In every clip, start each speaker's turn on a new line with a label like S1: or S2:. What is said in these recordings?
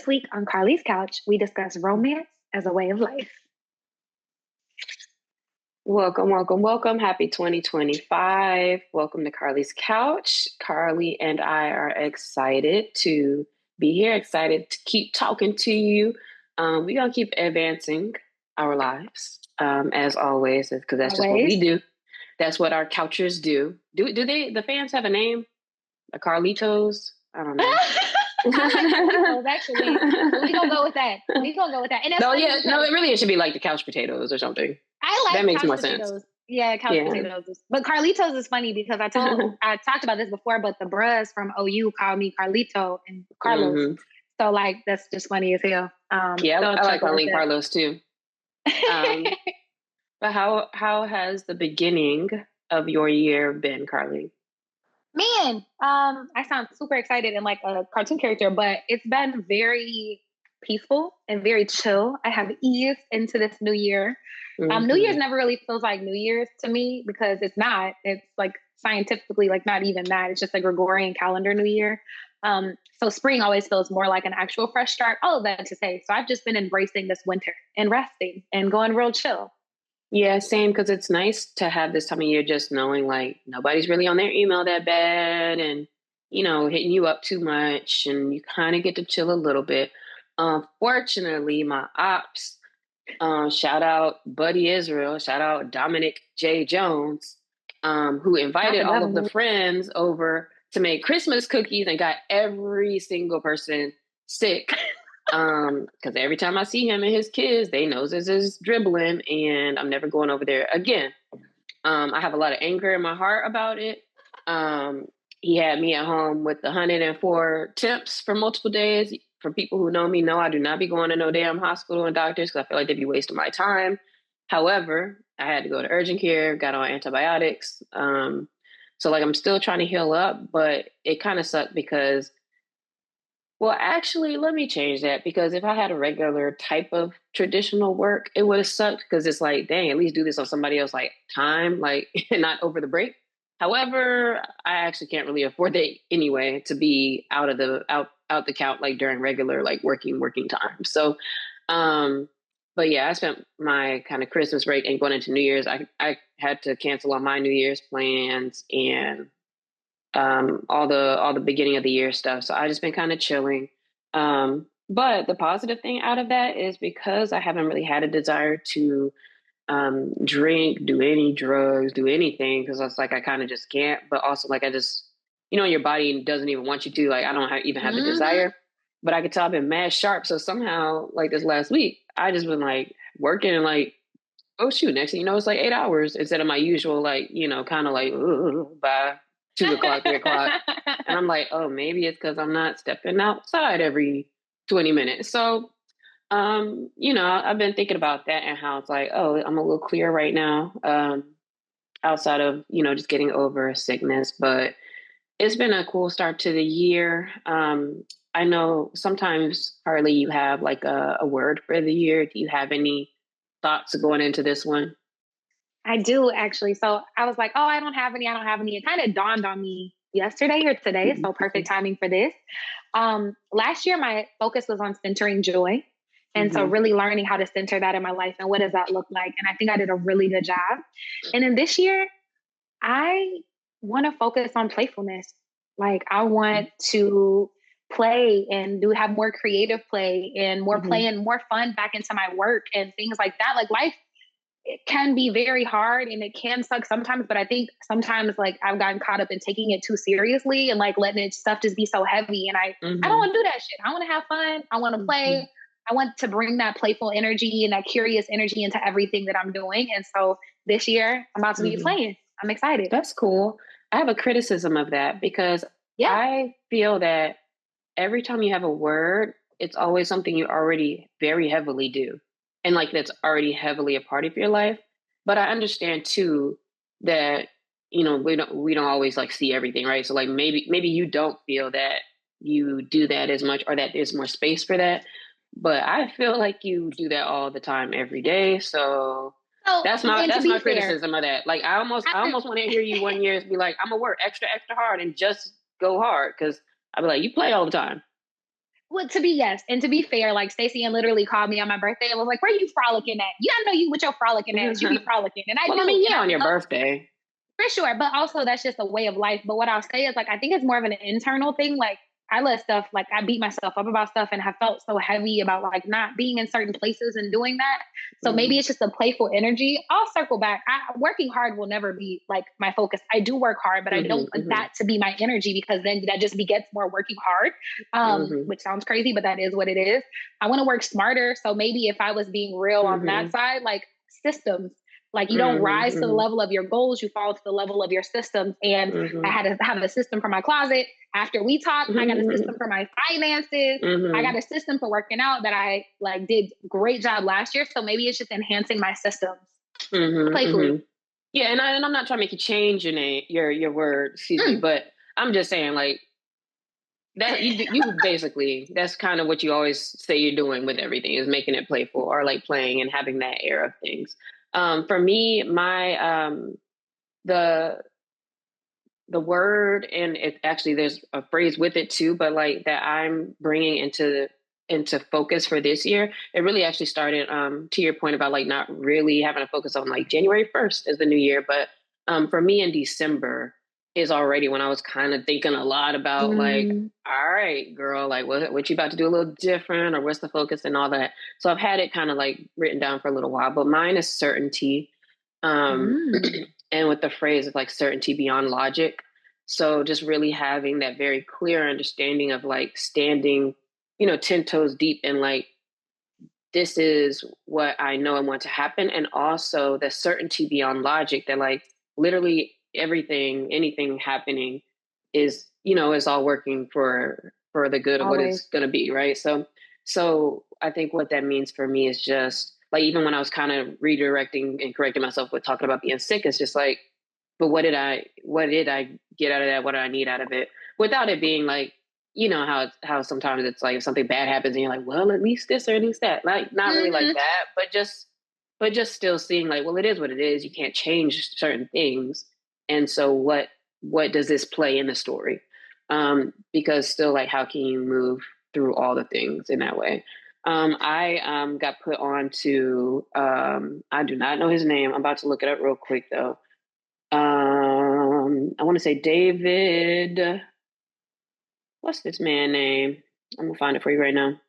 S1: This week on Carlie's Couch, we discuss romance as a way of life.
S2: Welcome, welcome, welcome. Happy 2025. Welcome to Carlie's Couch. Carlie and I are excited to be here, excited to keep talking to you. We're going to keep advancing our lives, as always, because that's just what we do. That's what our couchers do. The fans have a name? The Carlitos? I don't know.
S1: Actually, we gonna go with that. And that's
S2: it should be like the couch potatoes or something.
S1: I like
S2: that makes
S1: couch
S2: more
S1: potatoes.
S2: sense.
S1: Yeah, couch potatoes. But Carlitos is funny because I talked about this before, but the bruhs from OU call me Carlito and Carlos. Mm-hmm. So like that's just funny as hell.
S2: I like calling Carlos too. But how has the beginning of your year been, Carlie?
S1: Man, I sound super excited and like a cartoon character, but it's been very peaceful and very chill. I have eased into this new year. Mm-hmm. New Year's never really feels like New Year's to me because it's not. It's like scientifically like not even that. It's just a Gregorian calendar New Year. So spring always feels more like an actual fresh start. All of that to say. So I've just been embracing this winter and resting and going real chill.
S2: Yeah, same, because it's nice to have this time of year just knowing like nobody's really on their email that bad and, hitting you up too much and you kind of get to chill a little bit. Fortunately, my ops, shout out Buddy Israel, shout out Dominic J. Jones, who invited all of the friends over to make Christmas cookies and got every single person sick. Because every time I see him and his kids, they noses is dribbling and I'm never going over there again. I have a lot of anger in my heart about it. He had me at home with 104 temps for multiple days. For people who know me, know I do not be going to no damn hospital and doctors because I feel like they'd be wasting my time. However, I had to go to urgent care, got on antibiotics. So like I'm still trying to heal up, but it kind of sucked because actually, let me change that because if I had a regular type of traditional work, it would have sucked because it's like, dang, at least do this on somebody else's like time, like not over the break. However, I actually can't really afford that anyway to be out the count like during regular like working time. So, but yeah, I spent my kind of Christmas break and going into New Year's. I had to cancel all my New Year's plans and all the beginning of the year stuff. So I just been kind of chilling. But the positive thing out of that is because I haven't really had a desire to drink, do any drugs, do anything, because I was like, I kind of just can't. But also like I just, your body doesn't even want you to. Like I don't even have the desire. But I could tell I've been mad sharp. So somehow like this last week, I just been like working and like, oh shoot, next thing you know, it's like 8 hours instead of my usual like, kind of like by 2 o'clock, 3 o'clock. And I'm like, oh, maybe it's because I'm not stepping outside every 20 minutes. So, I've been thinking about that and how it's like, oh, I'm a little clear right now, outside of, just getting over sickness. But it's been a cool start to the year. I know sometimes, Carlie, you have like a word for the year. Do you have any thoughts going into this one?
S1: I do actually. So I was like, oh, I don't have any. It kind of dawned on me yesterday or today. So perfect timing for this. Last year, my focus was on centering joy. And so really learning how to center that in my life and what does that look like? And I think I did a really good job. And then this year, I want to focus on playfulness. Like I want to play and have more creative play and more play and more fun back into my work and things like that. Like life, it can be very hard and it can suck sometimes, but I think sometimes like I've gotten caught up in taking it too seriously and like letting stuff just be so heavy. And I don't want to do that shit. I want to have fun. I want to play. I want to bring that playful energy and that curious energy into everything that I'm doing. And so this year I'm about to be playing. I'm excited.
S2: That's cool. I have a criticism of that because I feel that every time you have a word, it's always something you already very heavily do. And like that's already heavily a part of your life. But I understand too that, we don't always like see everything, right? So like maybe you don't feel that you do that as much or that there's more space for that. But I feel like you do that all the time, every day. So that's my criticism of that. Like I almost want to hear you one year be like, I'm gonna work extra, extra hard and just go hard. Cause I'd be like, you play all the time.
S1: Well, yes, and to be fair, like Stacey and literally called me on my birthday and was like, "Where you frolicking at? You gotta know you with your frolicking ass. You be frolicking," and I
S2: Well,
S1: do,
S2: I mean,
S1: and
S2: yeah,
S1: I
S2: on your
S1: love
S2: birthday.
S1: for sure. But also, that's just a way of life. But what I'll say is, like, I think it's more of an internal thing. Like, I let stuff, like, I beat myself up about stuff and have felt so heavy about, like, not being in certain places and doing that. So maybe it's just a playful energy. I'll circle back. Working hard will never be, like, my focus. I do work hard, but I don't want that to be my energy because then that just begets more working hard, which sounds crazy, but that is what it is. I want to work smarter. So maybe if I was being real on that side, like, systems. Like, you don't rise to the level of your goals, you fall to the level of your systems. And I had to have a system for my closet. After we talked, I got a system for my finances. I got a system for working out that I like did great job last year. So maybe it's just enhancing my systems playfully.
S2: Yeah, and I'm not trying to make you change your name, your word, excuse me, but I'm just saying, like, that you basically, that's kind of what you always say you're doing with everything, is making it playful or like playing and having that air of things. For me, my the word, and it actually, there's a phrase with it too, but like that I'm bringing into focus for this year. It really actually started, to your point about like not really having a focus on like January 1st as the new year, but for me in December is already when I was kind of thinking a lot about like, all right, girl, like what you about to do a little different, or what's the focus and all that. So I've had it kind of like written down for a little while, but mine is certainty. And with the phrase of like certainty beyond logic. So just really having that very clear understanding of like standing, 10 toes deep in like, this is what I know and want to happen. And also the certainty beyond logic that like literally anything happening is, is all working for the good of what it's going to be. Right. So I think what that means for me is just like, even when I was kind of redirecting and correcting myself with talking about being sick, it's just like, but what did I get out of that? What did I need out of it? Without it being like, how sometimes it's like if something bad happens and you're like, well, at least this or at least that. Like, not really like that, but just still seeing like, well, it is what it is. You can't change certain things. And so what does this play in the story? Because still, like, how can you move through all the things in that way? I got put on to, I do not know his name. I'm about to look it up real quick though. I want to say David. What's this man's name? I'm gonna find it for you right now.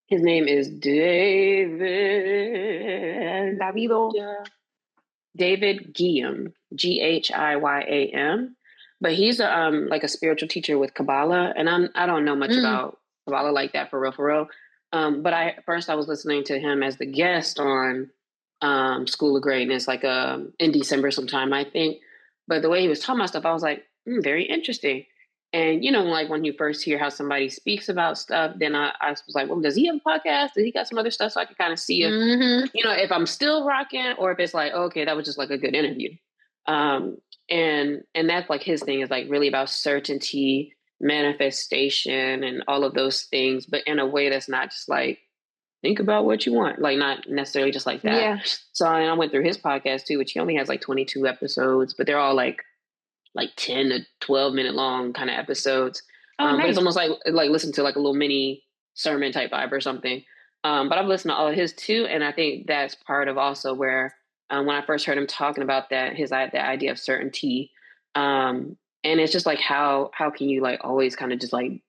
S2: His name is David Guillaume, Ghyam. But he's a like a spiritual teacher with Kabbalah, and I don't know much about Kabbalah like that for real. But I was listening to him as the guest on School of Greatness, like in December sometime, I think. But the way he was talking about stuff, I was like, very interesting. And like when you first hear how somebody speaks about stuff, then I was like, well, does he have a podcast? Does he got some other stuff, so I can kind of see if if I'm still rocking, or if it's like, okay, that was just like a good interview. And that's like his thing, is like really about certainty, manifestation, and all of those things, but in a way that's not just like, think about what you want, like not necessarily just like that.
S1: Yeah.
S2: So I went through his podcast too, which he only has like 22 episodes, but they're all like 10 to 12 minute long kind of episodes.
S1: Nice.
S2: But it's almost like listen to like a little mini sermon type vibe or something. But I've listened to all of his too. And I think that's part of also where, when I first heard him talking about that, the idea of certainty. And it's just like, how can you like always kind of just like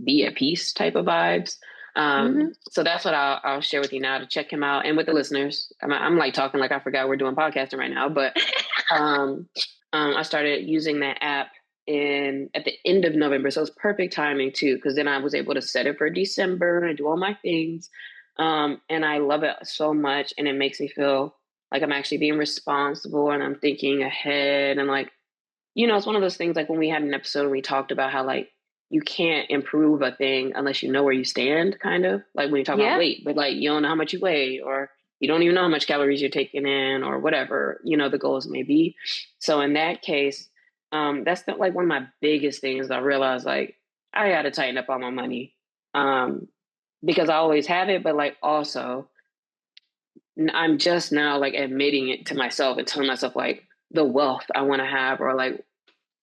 S2: be at peace type of vibes. So that's what I'll share with you now to check him out, and with the listeners. I'm like talking like I forgot we're doing podcasting right now, but I started using that app at the end of November, so it's perfect timing too, because then I was able to set it for December and do all my things, and I love it so much, and it makes me feel like I'm actually being responsible and I'm thinking ahead, and like, it's one of those things like when we had an episode and we talked about how like you can't improve a thing unless you know where you stand, kind of like when you talk about weight, but like you don't know how much you weigh, or you don't even know how much calories you're taking in, or whatever, the goals may be. So in that case, that's not like one of my biggest things. I realized like I got to tighten up on my money, because I always have it, but like also I'm just now like admitting it to myself and telling myself like the wealth I want to have, or like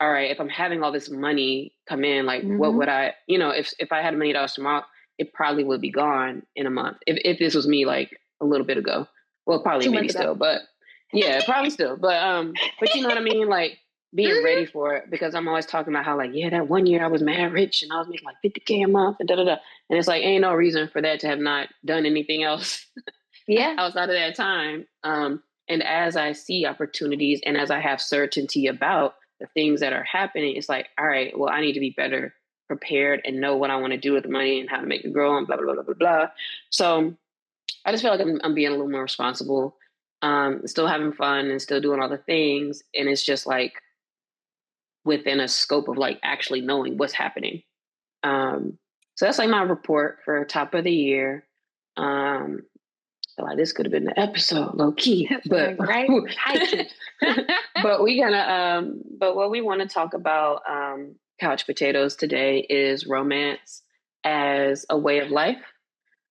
S2: all right, if I'm having all this money come in, like what
S1: Mm-hmm.
S2: would I, if I had $1 million tomorrow, it probably would be gone in a month. If this was me like a little bit ago, well, probably
S1: 2 months
S2: maybe
S1: ago.
S2: still, but yeah, probably still. But you know what I mean? Like being
S1: Mm-hmm.
S2: ready for it, because I'm always talking about how like, yeah, that one year I was mad rich and I was making like 50K a month and da da da. And it's like, ain't no reason for that to have not done anything else
S1: Yeah.
S2: outside of that time. And as I see opportunities and as I have certainty about the things that are happening, it's like, all right, well, I need to be better prepared and know what I want to do with the money and how to make it grow and blah, blah, blah, blah, blah, blah. So I just feel like I'm being a little more responsible, still having fun and still doing all the things. And it's just like within a scope of like actually knowing what's happening. So that's like my report for top of the year. Um, feel like this could have been the episode, low key, but
S1: Right. High key.
S2: but but what we want to talk about, couch potatoes today, is romance as a way of life.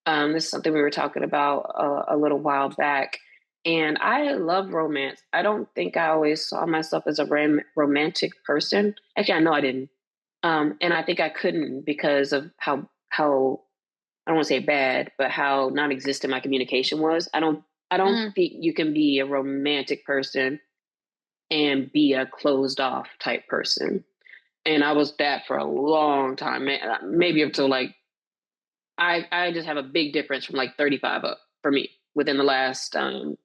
S2: This is something we were talking about a little while back, and I love romance. I don't think I always saw myself as a romantic person. Actually, I know I didn't, and I think I couldn't because of how I don't want to say bad, but how non-existent my communication was. I don't think you can be a romantic person and be a closed off type person. And I was that for a long time, maybe up to like I just have a big difference from like 35 up for me within the last 5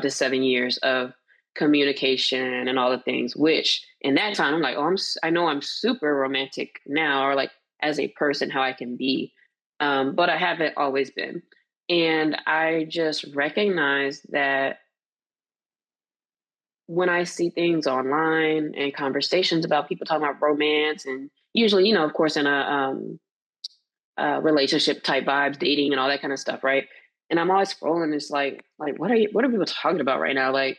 S2: to 7 years of communication and all the things. Which in that time I'm like, oh, I know I'm super romantic now, or like as a person how I can be, but I haven't always been. And I just recognize that when I see things online and conversations about people talking about romance, and usually, of course, in relationship type vibes, dating and all that kind of stuff, right? And I'm always scrolling. It's like what are people talking about right now? Like,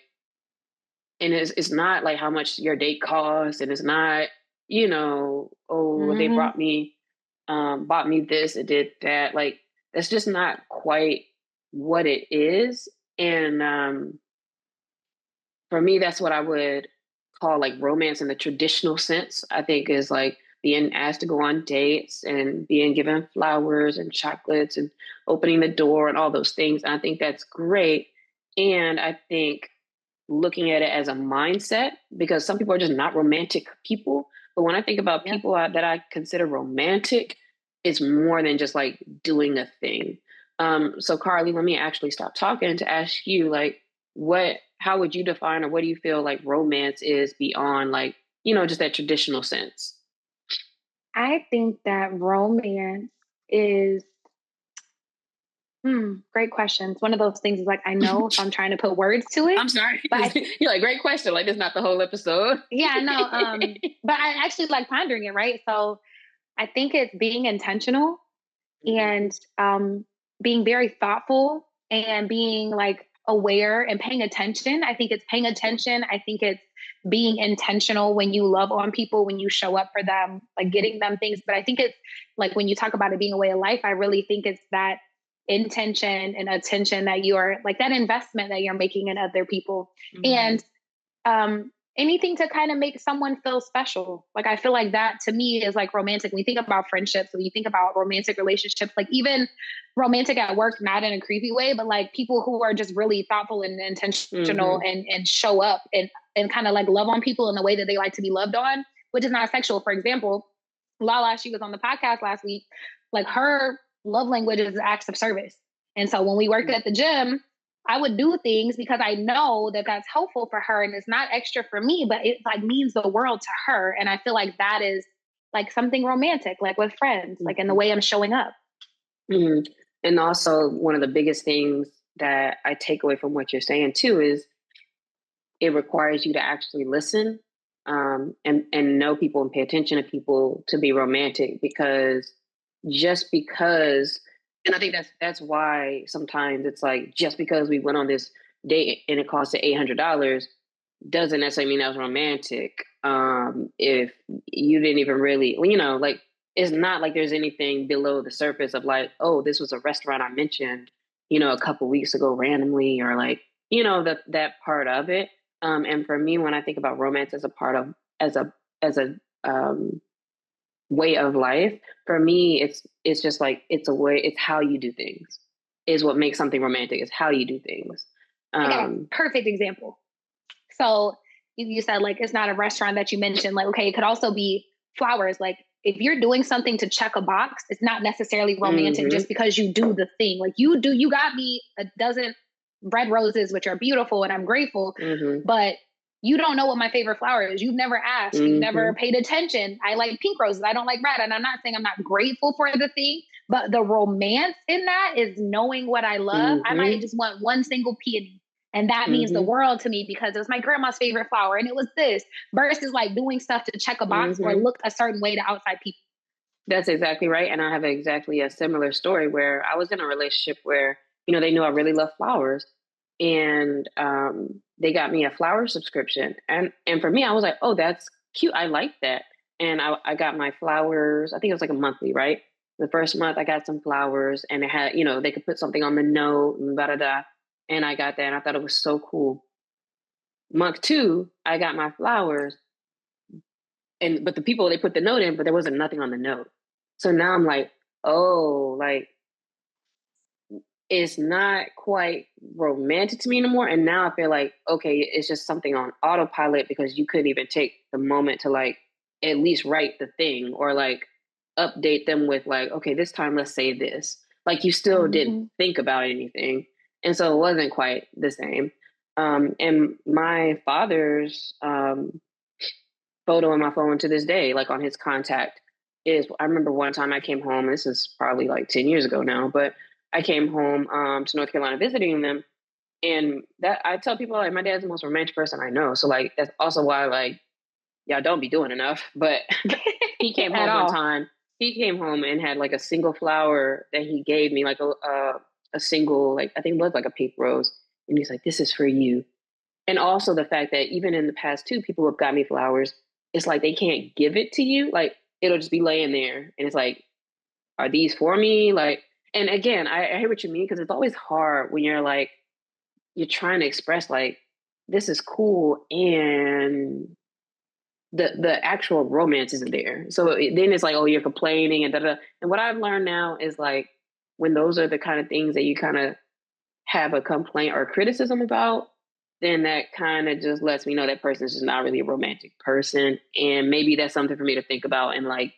S2: and it's not like how much your date costs, and it's not, oh, they
S1: Mm-hmm.
S2: bought me this, it did that. Like, that's just not quite what it is. And for me, that's what I would call like romance in the traditional sense. I think is like being asked to go on dates and being given flowers and chocolates and opening the door and all those things. And I think that's great. And I think looking at it as a mindset, because some people are just not romantic people. But when I think about
S1: Yeah.
S2: people that I consider romantic, it's more than just like doing a thing. So Carlie, let me actually stop talking to ask you, like, how would you define, or what do you feel like romance is beyond like, just that traditional sense?
S1: I think that romance is great question. It's one of those things is like I know if I'm trying to put words to it,
S2: I'm sorry.
S1: but
S2: You're like, great question. Like, this is not the whole episode.
S1: yeah, no. But I actually like pondering it, right? So I think it's being intentional and being very thoughtful and being like aware and paying attention. I think it's paying attention. I think it's being intentional when you love on people, when you show up for them, like getting them things. But I think it's like when you talk about it being a way of life, I really think it's that intention and attention that you're like that investment that you're making in other people. And anything to kind of make someone feel special. Like I feel like that to me is like romantic. When you think about friendships, when you think about romantic relationships, like even romantic at work, not in a creepy way, but like people who are just really thoughtful and intentional
S2: Mm-hmm.
S1: and show up and kind of like love on people in the way that they like to be loved on, which is not sexual. For example, Lala, she was on the podcast last week. Like her love language is acts of service. And so when we worked at the gym, I would do things because I know that that's helpful for her and it's not extra for me, but it like means the world to her. And I feel like that is like something romantic, like with friends, like in the way I'm showing up.
S2: Mm-hmm. And also, one of the biggest things that I take away from what you're saying too is it requires you to actually listen, and know people and pay attention to people to be romantic. Because just because, and I think that's why sometimes it's like, just because we went on this date and it cost $800 doesn't necessarily mean that was romantic. If you didn't even really, like, it's not like there's anything below the surface of like, oh, this was a restaurant I mentioned, a couple weeks ago randomly, or like, that part of it. And for me, when I think about romance as a a way of life. For me, it's just like it's a way. It's how you do things is what makes something romantic. Is how you do things.
S1: I got a perfect example. So you said like it's not a restaurant that you mentioned. Like, okay, it could also be flowers. Like if you're doing something to check a box, it's not necessarily romantic just because you do the thing. Like you got me a dozen red roses, which are beautiful and I'm grateful, but you don't know what my favorite flower is. You've never asked. You've never paid attention. I like pink roses. I don't like red. And I'm not saying I'm not grateful for the thing, but the romance in that is knowing what I love. I might just want one single peony. And that means the world to me because it was my grandma's favorite flower and it was this versus like doing stuff to check a box or look a certain way to outside people.
S2: That's exactly right. And I have exactly a similar story where I was in a relationship where, you know, they knew I really love flowers and they got me a flower subscription. And for me, I was like, oh, that's cute. I like that. And I got my flowers, I think it was like a monthly, right? The first month I got some flowers and it had, you know, they could put something on the note and da da da. And I got that and I thought it was so cool. Month two, I got my flowers but the people, they put the note in, but there wasn't nothing on the note. So now I'm like, oh, like it's not quite romantic to me anymore. And now I feel like, okay, it's just something on autopilot because you couldn't even take the moment to like at least write the thing or like update them with like, okay, this time let's say this. Like you still didn't think about anything. And so it wasn't quite the same. And my father's photo on my phone to this day, like on his contact, is I remember one time I came home, this is probably like 10 years ago now, but I came home to North Carolina visiting them. And that I tell people like my dad's the most romantic person I know. So like that's also why like y'all don't be doing enough. But he came home one time. He came home and had like a single flower that he gave me, like a single, like I think it was like a pink rose. And he's like, "This is for you." And also the fact that even in the past too, people have got me flowers. It's like they can't give it to you. Like it'll just be laying there, and it's like, are these for me? Like, and again, I hear what you mean because it's always hard when you're like you're trying to express like this is cool and the actual romance isn't there. So then it's like, oh, you're complaining and da da. And what I've learned now is like when those are the kind of things that you kind of have a complaint or criticism about, then that kind of just lets me know that person is just not really a romantic person. And maybe that's something for me to think about and like,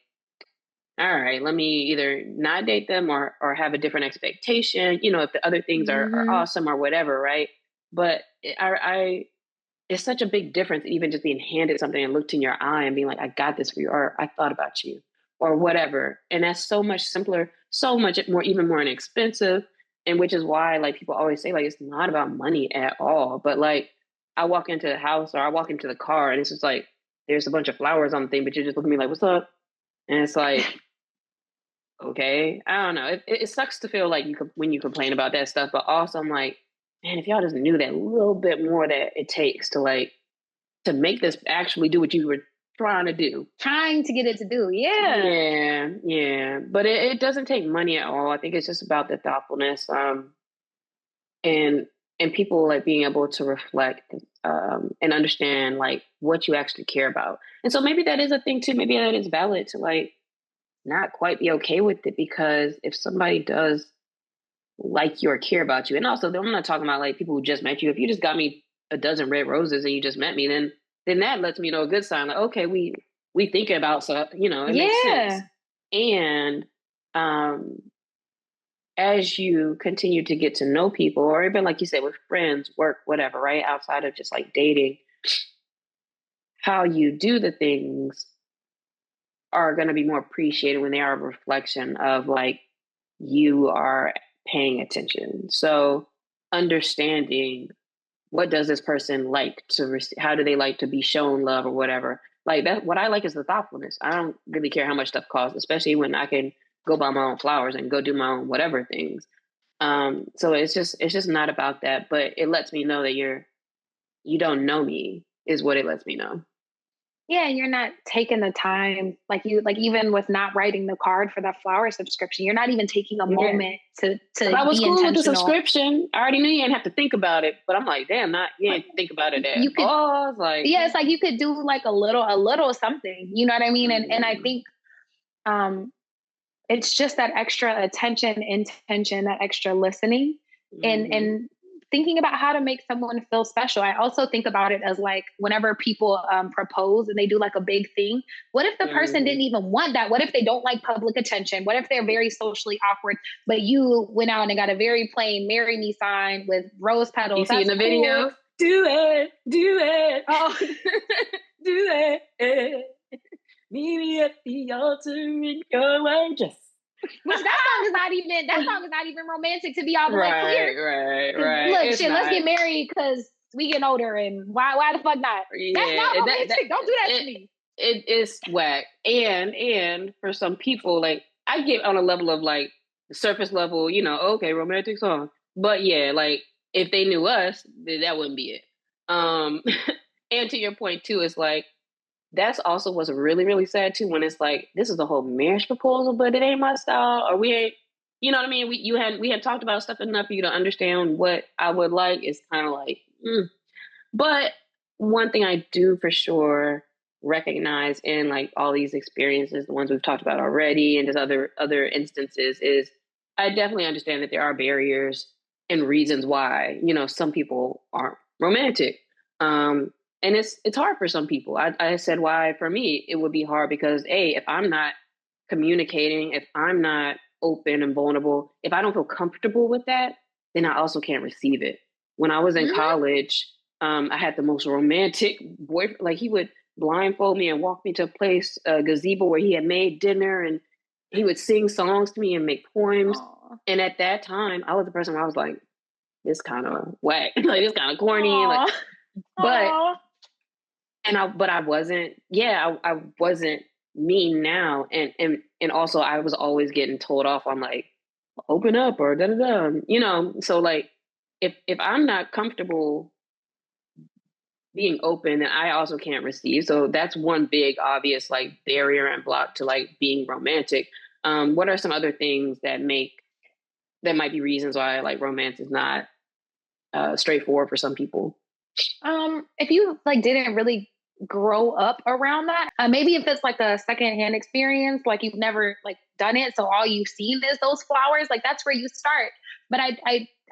S2: all right, let me either not date them or have a different expectation, you know, if the other things are awesome or whatever, right? But it's such a big difference, even just being handed something and looked in your eye and being like, I got this for you, or I thought about you, or whatever. And that's so much simpler, so much more, even more inexpensive. And which is why like people always say, like, it's not about money at all. But like I walk into the house or I walk into the car and it's just like, there's a bunch of flowers on the thing, but you're just looking at me like, what's up? And it's like, okay, I don't know. It sucks to feel like when you complain about that stuff, but also I'm like, man, if y'all just knew that little bit more that it takes to like to make this actually do what you were trying to do.
S1: Trying to get it to do, yeah.
S2: Yeah. But it doesn't take money at all. I think it's just about the thoughtfulness, and people like being able to reflect and understand like what you actually care about. And so maybe that is a thing too. Maybe that is valid to like not quite be okay with it because if somebody does like you or care about you, and also I'm not talking about like people who just met you. If you just got me a dozen red roses and you just met me, then that lets me know a good sign. Like, okay, we thinking about stuff, you know, it makes sense. And as you continue to get to know people, or even like you said, with friends, work, whatever, right? Outside of just like dating, how you do the things are going to be more appreciated when they are a reflection of like you are paying attention. So understanding what does this person like to receive, how do they like to be shown love or whatever. Like that, what I like is the thoughtfulness. I don't really care how much stuff costs, especially when I can go buy my own flowers and go do my own whatever things. So it's just not about that, but it lets me know that you don't know me is what it lets me know.
S1: Yeah, you're not taking the time, like even with not writing the card for that flower subscription, you're not even taking a
S2: Yeah.
S1: moment to
S2: If I was
S1: be
S2: cool with the
S1: intentional.
S2: subscription, I already knew you didn't have to think about it. But I'm like, damn, not you
S1: Like,
S2: didn't think about it at
S1: you could,
S2: all. It's like,
S1: yeah, it's like you could do like a little something. You know what I mean? And I
S2: mm,
S1: think um it's just that extra attention, intention, that extra listening,
S2: mm-hmm,
S1: and thinking about how to make someone feel special. I also think about it as like whenever people propose and they do like a big thing. What if the person
S2: mm-hmm.
S1: didn't even want that? What if they don't like public attention? What if they're very socially awkward, but you went out and got a very plain "Marry Me" sign with rose
S2: You
S1: petals?
S2: see in
S1: That's
S2: the
S1: cool.
S2: video, do it,
S1: Oh,
S2: do it. Meet me at the altar in your white dress.
S1: which that song is not even romantic to be all the way clear.
S2: Right.
S1: Because
S2: Right.
S1: look,
S2: It's
S1: shit, let's
S2: not.
S1: get married because we getting older, and why the fuck not? That's
S2: Yeah,
S1: not
S2: that
S1: romantic. Don't do that to
S2: it
S1: me.
S2: it is whack. And for some people, like I get on a level of like the surface level, okay, romantic song. But yeah, like if they knew us, then that wouldn't be it. Um, and to your point too, it's like that's also what's really, really sad too, when it's like this is a whole marriage proposal, but it ain't my style, or we ain't, you know what I mean? We had talked about stuff enough for you to understand what I would like. It's kind of like, but one thing I do for sure recognize in like all these experiences, the ones we've talked about already, and just other instances, is I definitely understand that there are barriers and reasons why some people aren't romantic. Um, and it's hard for some people. I said why for me it would be hard because if I'm not communicating, if I'm not open and vulnerable, if I don't feel comfortable with that, then I also can't receive it. When I was in
S1: Mm-hmm.
S2: college, I had the most romantic boyfriend. Like he would blindfold me and walk me to a place, a gazebo where he had made dinner, and he would sing songs to me and make poems.
S1: Aw.
S2: And at that time, I was the person where I was like, "This kind of whack, like this kind of corny." Like,
S1: Aw.
S2: but
S1: Aw.
S2: but I wasn't. Yeah, I wasn't me now, and also I was always getting told off on like open up or da da da. So like if I'm not comfortable being open, and I also can't receive. So that's one big obvious like barrier and block to like being romantic. What are some other things that might be reasons why like romance is not straightforward for some people?
S1: If you like didn't really grow up around that, maybe if it's like a secondhand experience, like you've never like done it, so all you've seen is those flowers, like that's where you start. But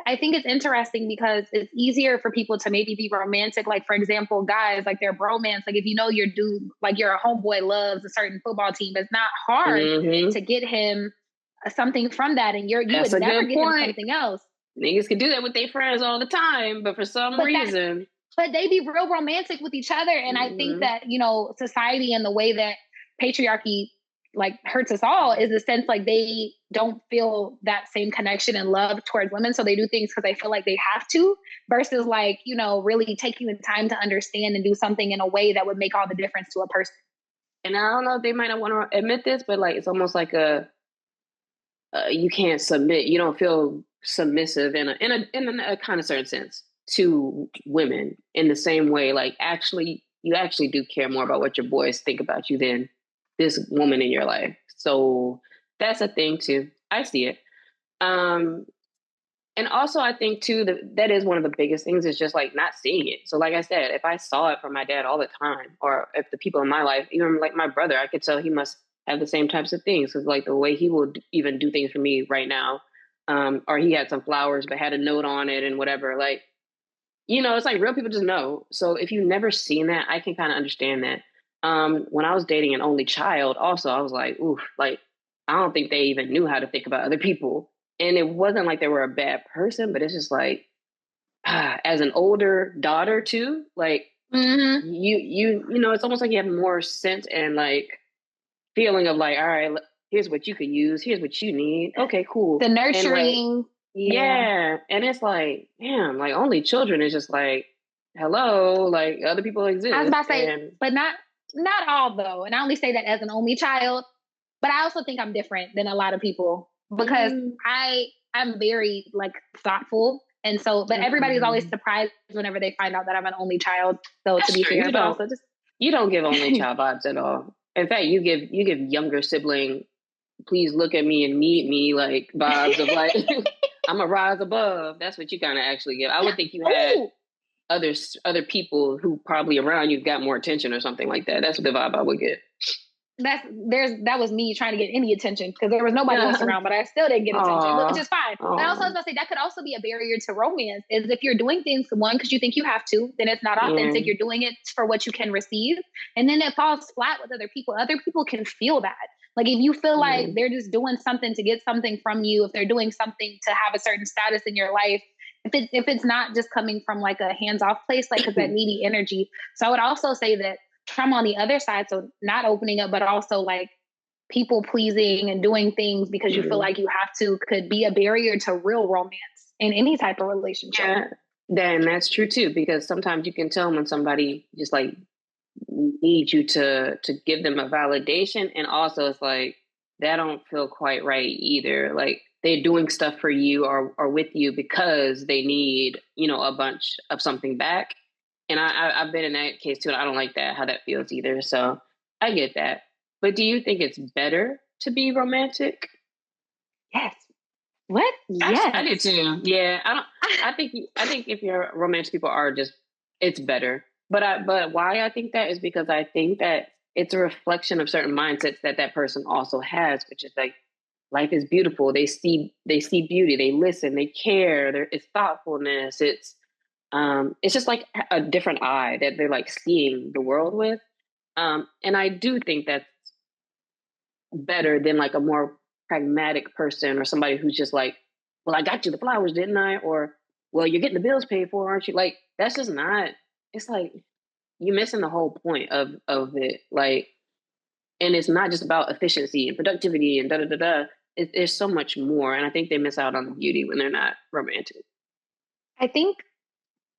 S1: I think it's interesting because it's easier for people to maybe be romantic. Like for example, guys, like their bromance, like if you know your dude, like your homeboy loves a certain football team, it's not hard
S2: Hmm.
S1: to get him something from that, and you
S2: That's
S1: would
S2: a
S1: never
S2: good
S1: get him
S2: point.
S1: something else.
S2: Niggas can do that with their friends all the time, but for some
S1: But that
S2: reason,
S1: but they be real romantic with each other. And I think
S2: hmm
S1: that, society and the way that patriarchy like hurts us all is the sense like they don't feel that same connection and love towards women. So they do things because they feel like they have to versus like, really taking the time to understand and do something in a way that would make all the difference to a person.
S2: and I don't know if they might not want to admit this, but like it's almost like a you can't submit. You don't feel submissive in a kind of certain sense to women in the same way. Like actually, you actually do care more about what your boys think about you than this woman in your life. So that's a thing too. I see it. Um, and also, I think too that is one of the biggest things is just like not seeing it. So, like I said, if I saw it from my dad all the time, or if the people in my life, even like my brother, I could tell he must have the same types of things. Because like the way he will even do things for me right now, or he had some flowers but had a note on it and whatever. Like it's like real people just know. So if you've never seen that, I can kind of understand that. When I was dating an only child, also I was like, ooh, like I don't think they even knew how to think about other people. And it wasn't like they were a bad person, but it's just like as an older daughter too, like
S1: Mm-hmm.
S2: it's almost like you have more sense and like feeling of like, all right, here's what you could use, here's what you need. Okay, cool.
S1: The
S2: And like,
S1: nurturing, yeah.
S2: yeah. And it's like, damn, like only children is just like, hello, like other people
S1: I was
S2: exist.
S1: about to say,
S2: And
S1: but not all though. And I only say that as an only child, but I also think I'm different than a lot of people because
S2: mm,
S1: I'm very like thoughtful. And so, but everybody's always
S2: mm,
S1: surprised whenever they find out that I'm an only child, though, to
S2: that's
S1: be
S2: true.
S1: fair,
S2: You
S1: but
S2: don't,
S1: also just
S2: You don't give only child vibes at all. In fact, you give younger sibling, please look at me and need me like vibes of like I'm a rise above. That's what you kind of actually give. I would think you had
S1: Oh,
S2: other people who probably around you got more attention or something like that. That's the vibe I would get.
S1: that was me trying to get any attention because there was nobody else around, but I still didn't get attention, which
S2: Aw,
S1: is fine. But also, I was
S2: aw,
S1: gonna say that could also be a barrier to romance. Is if you're doing things one because you think you have to, then it's not
S2: yeah,
S1: authentic. You're doing it for what you can receive, and then it falls flat with other people. Other people can feel that. Like if you feel like
S2: yeah,
S1: they're just doing something to get something from you, if they're doing something to have a certain status in your life, if it's not just coming from like a hands off place, like because that needy energy. So I would also say that from on the other side, so not opening up, but also like people pleasing and doing things because you feel
S2: mm,
S1: like you have to could be a barrier to real romance in any type of relationship.
S2: yeah. Then that's true too, because sometimes you can tell when somebody just like needs you to give them a validation, and also it's like that don't feel quite right either. Like they're doing stuff for you or with you because they need a bunch of something back, and I've been in that case too, and I don't like that how that feels either. So I get that, but do you think it's better to be romantic?
S1: Yes. What?
S2: Actually, I
S1: Yes.
S2: did too. Yeah, I don't. I think if you're romantic people are just it's better. But why I think that is because I think that it's a reflection of certain mindsets that that person also has, which is like life is beautiful. They see beauty. They listen. They care. It's thoughtfulness. It's just like a different eye that they're like seeing the world with. And I do think that's better than like a more pragmatic person or somebody who's just like, well, I got you the flowers, didn't I? Or, well, you're getting the bills paid for, aren't you? Like, that's just not, it's like you're missing the whole point of it. Like, and it's not just about efficiency and productivity and da da da da. There's so much more. And I think they miss out on the beauty when they're not romantic.
S1: I think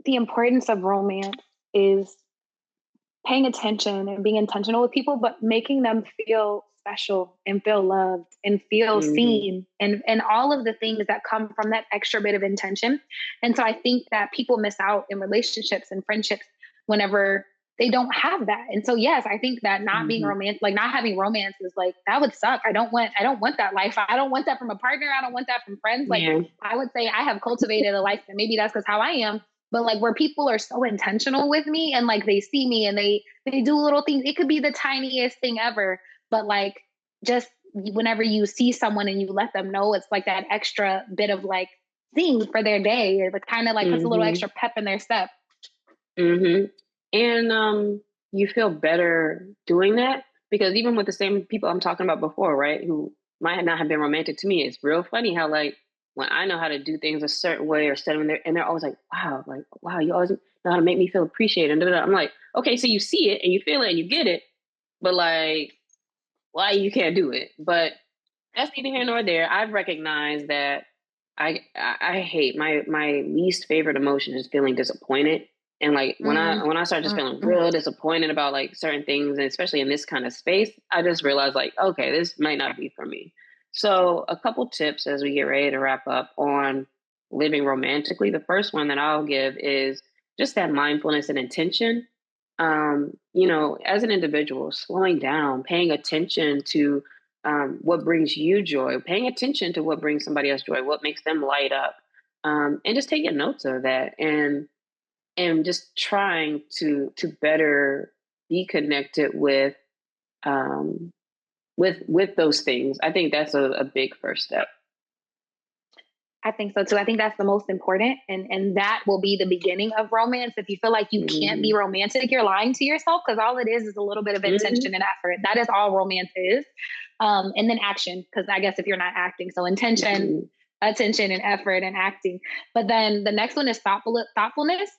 S1: the importance of romance is paying attention and being intentional with people, but making them feel special and feel loved and feel
S2: Mm-hmm.
S1: seen and all of the things that come from that extra bit of intention. And so I think that people miss out in relationships and friendships whenever they don't have that. And so yes, I think that not being
S2: Mm-hmm.
S1: romantic, like not having romance is like that would suck. I don't want that life. I don't want that from a partner. I don't want that from friends. Like
S2: Yeah.
S1: I would say I have cultivated a life and maybe that's because how I am, but like where people are so intentional with me and like they see me and they do little things. It could be the tiniest thing ever, but like just whenever you see someone and you let them know, it's like that extra bit of like thing for their day. It kind of like puts a little
S2: Mm-hmm.
S1: extra pep in their step.
S2: Mm-hmm. And you feel better doing that because even with the same people I'm talking about before, right, who might not have been romantic to me, it's real funny how like when I know how to do things a certain way or set them there, and they're always like, wow, you always know how to make me feel appreciated. And da-da-da. I'm like, okay, so you see it and you feel it and you get it, but like, why you can't do it? But that's neither here nor there. I've recognized that I hate my least favorite emotion is feeling disappointed. And like
S1: Mm,
S2: when I start just
S1: mm,
S2: feeling
S1: mm.
S2: real disappointed about like certain things, and especially in this kind of space, I just realized like, okay, this might not be for me. So a couple tips as we get ready to wrap up on living romantically. The first one that I'll give is just that mindfulness and intention. As an individual, slowing down, paying attention to what brings you joy, paying attention to what brings somebody else joy, what makes them light up, and just taking notes of that, and just trying to better be connected um, with those things. I think that's a big first step.
S1: I think so too. I think that's the most important, and that will be the beginning of romance. If you feel like you can't be
S2: Hmm.
S1: romantic, you're lying to yourself because all it is a little bit of
S2: Hmm.
S1: intention and effort. That is all romance is, and then action. Because I guess if you're not acting, so intention,
S2: Hmm.
S1: attention, and effort and acting. But then the next one is thoughtfulness.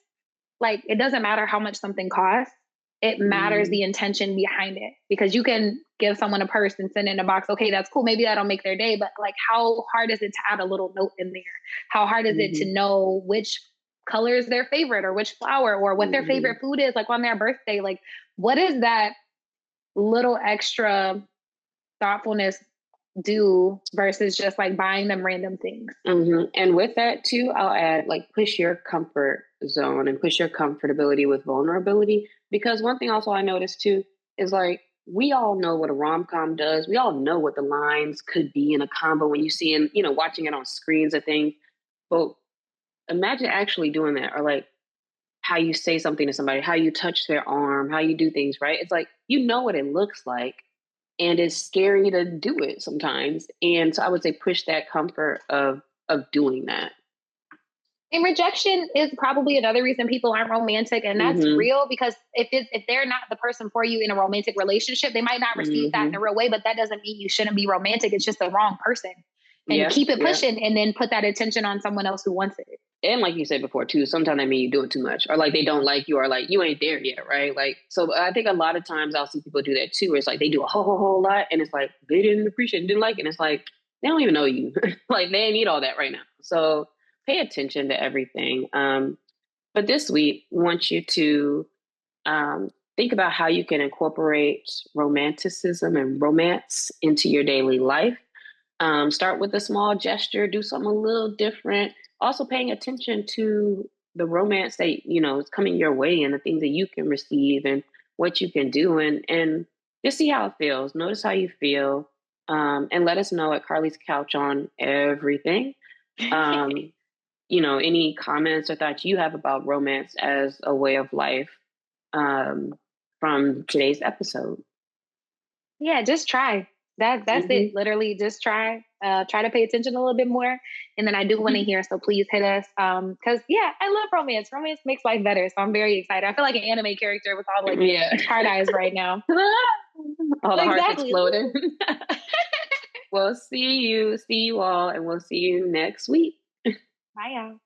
S1: Like it doesn't matter how much something costs. It matters
S2: Hmm.
S1: the intention behind it because you can give someone a purse and send in a box. Okay, that's cool. Maybe that'll make their day, but like how hard is it to add a little note in there? How hard is it to
S2: Hmm.
S1: know which color is their favorite or which flower or what their
S2: Hmm.
S1: favorite food is like on their birthday? Like what is that little extra thoughtfulness do versus just like buying them random things.
S2: And with that too, I'll add like push your comfort zone and push your comfortability with vulnerability. Because one thing also I noticed too is like we all know what a rom-com does. We all know what the lines could be in a combo when you see in, watching it on screens of things. But imagine actually doing that, or like how you say something to somebody, how you touch their arm, how you do things, right? It's like you know what it looks like, and it's scary to do it sometimes. And so I would say push that comfort of doing that.
S1: And rejection is probably another reason people aren't romantic, and that's
S2: Mm-hmm.
S1: real because if they're not the person for you in a romantic relationship, they might not receive that in
S2: Mm-hmm.
S1: a real way. But that doesn't mean you shouldn't be romantic. It's just the wrong person, and
S2: Yeah,
S1: keep it
S2: yeah.
S1: pushing, and then put that attention on someone else who wants it.
S2: And like you said before too, sometimes I mean you do it too much, or like they don't like you, or like you ain't there yet, right? Like, so I think a lot of times I'll see people do that too, where it's like they do a whole lot, and it's like they didn't appreciate, didn't like it, and it's like they don't even know you, like they need all that right now. So pay attention to everything. But this week, I want you to think about how you can incorporate romanticism and romance into your daily life. Start with a small gesture, do something a little different. Also, paying attention to the romance that is coming your way and the things that you can receive and what you can do, and just see how it feels. Notice how you feel, and let us know at Carlie's Couch on everything. Um, any comments or thoughts you have about romance as a way of life um, from today's episode.
S1: Yeah, just try. That's it.
S2: Mm-hmm.
S1: Literally, just try. Try to pay attention a little bit more, and then I do want to hear. So please hit us. Because yeah, I love romance. Romance makes life better. So I'm very excited. I feel like an anime character with all like
S2: Yeah.
S1: heart eyes right now.
S2: All the hearts
S1: Exactly.
S2: exploding. Well, see you all, and we'll see you next week.
S1: Bye, y'all.